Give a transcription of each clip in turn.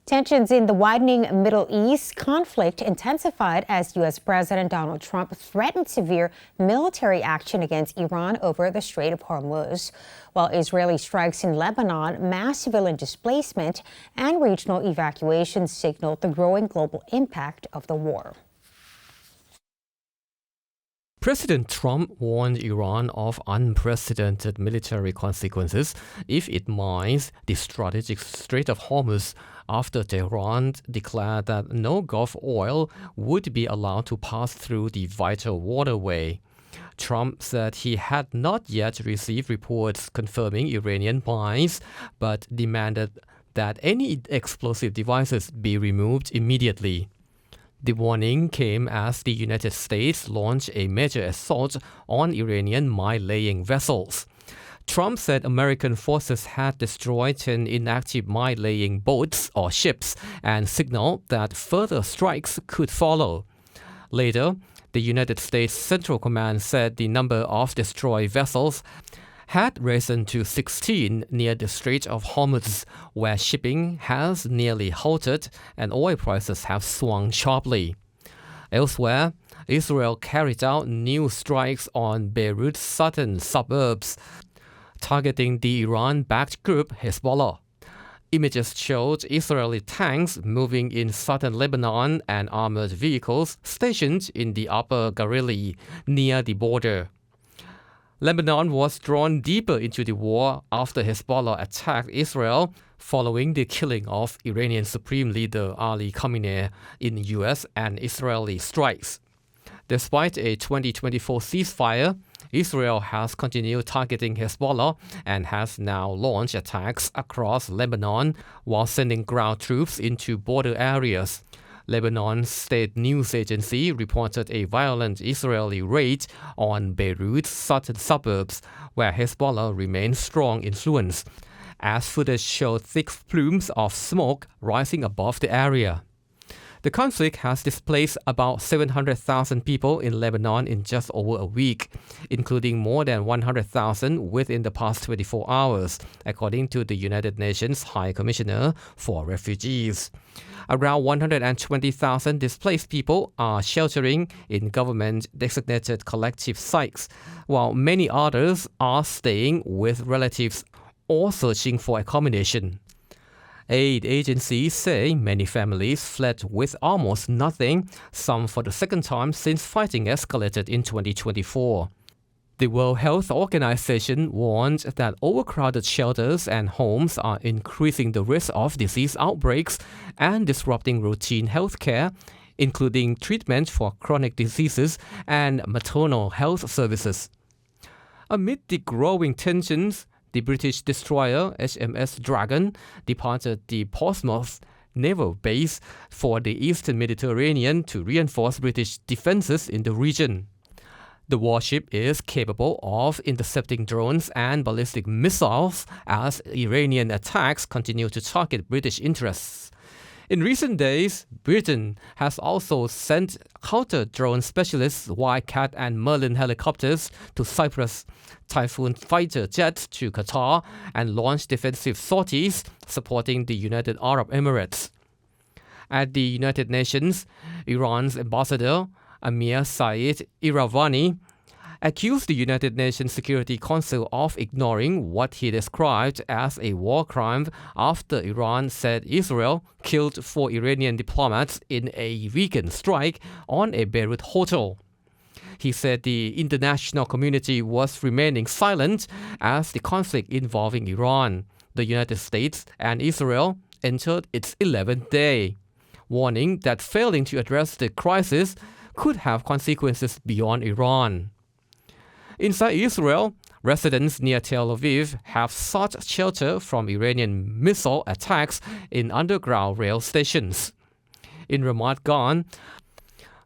Tensions in the widening Middle East conflict intensified as U.S. President Donald Trump threatened severe military action against Iran over the Strait of Hormuz, while Israeli strikes in Lebanon, mass civilian displacement, and regional evacuations signaled the growing global impact of the war. President Trump warned Iran of unprecedented military consequences if it mines the strategic Strait of Hormuz after Tehran declared that no Gulf oil would be allowed to pass through the vital waterway. Trump said he had not yet received reports confirming Iranian mines, but demanded that any explosive devices be removed immediately. The warning came as the United States launched a major assault on Iranian mine-laying vessels. Trump said American forces had destroyed 10 inactive mine-laying boats or ships and signaled that further strikes could follow. Later, the United States Central Command said the number of destroyed vessels had risen to 16 near the Strait of Hormuz, where shipping has nearly halted and oil prices have swung sharply. Elsewhere, Israel carried out new strikes on Beirut's southern suburbs, targeting the Iran-backed group Hezbollah. Images showed Israeli tanks moving in southern Lebanon and armored vehicles stationed in the upper Galilee near the border. Lebanon was drawn deeper into the war after Hezbollah attacked Israel following the killing of Iranian Supreme Leader Ali Khamenei in U.S. and Israeli strikes. Despite a 2024 ceasefire, Israel has continued targeting Hezbollah and has now launched attacks across Lebanon while sending ground troops into border areas. Lebanon's state news agency reported a violent Israeli raid on Beirut's southern suburbs, where Hezbollah remains strong influence, as footage showed thick plumes of smoke rising above the area. The conflict has displaced about 700,000 people in Lebanon in just over a week, including more than 100,000 within the past 24 hours, according to the United Nations High Commissioner for Refugees. Around 120,000 displaced people are sheltering in government-designated collective sites, while many others are staying with relatives or searching for accommodation. Aid agencies say many families fled with almost nothing, some for the second time since fighting escalated in 2024. The World Health Organization warned that overcrowded shelters and homes are increasing the risk of disease outbreaks and disrupting routine health care, including treatment for chronic diseases and maternal health services. Amid the growing tensions, the British destroyer HMS Dragon departed the Portsmouth naval base for the eastern Mediterranean to reinforce British defenses in the region. The warship is capable of intercepting drones and ballistic missiles as Iranian attacks continue to target British interests. In recent days, Britain has also sent counter-drone specialists Wildcat and Merlin helicopters to Cyprus, Typhoon fighter jets to Qatar, and launched defensive sorties supporting the United Arab Emirates. At the United Nations, Iran's ambassador, Amir Saeed Iravani, accused the United Nations Security Council of ignoring what he described as a war crime after Iran said Israel killed 4 Iranian diplomats in a weekend strike on a Beirut hotel. He said the international community was remaining silent as the conflict involving Iran, the United States, and Israel entered its 11th day, warning that failing to address the crisis could have consequences beyond Iran. Inside Israel, residents near Tel Aviv have sought shelter from Iranian missile attacks in underground rail stations. In Ramat Gan,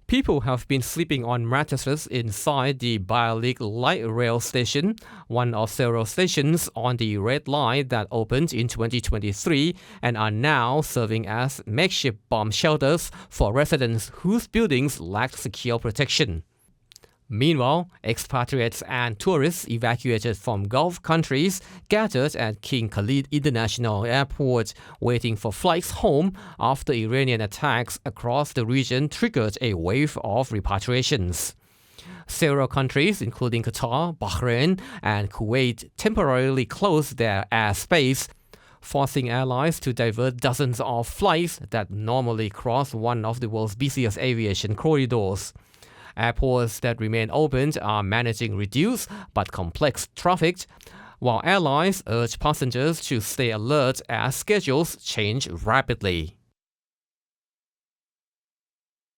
people have been sleeping on mattresses inside the Bialik light rail station, one of several stations on the Red Line that opened in 2023 and are now serving as makeshift bomb shelters for residents whose buildings lacked secure protection. Meanwhile, expatriates and tourists evacuated from Gulf countries gathered at King Khalid International Airport, waiting for flights home after Iranian attacks across the region triggered a wave of repatriations. Several countries, including Qatar, Bahrain, and Kuwait, temporarily closed their airspace, forcing airlines to divert dozens of flights that normally cross one of the world's busiest aviation corridors. Airports that remain open are managing reduced but complex traffic, while airlines urge passengers to stay alert as schedules change rapidly.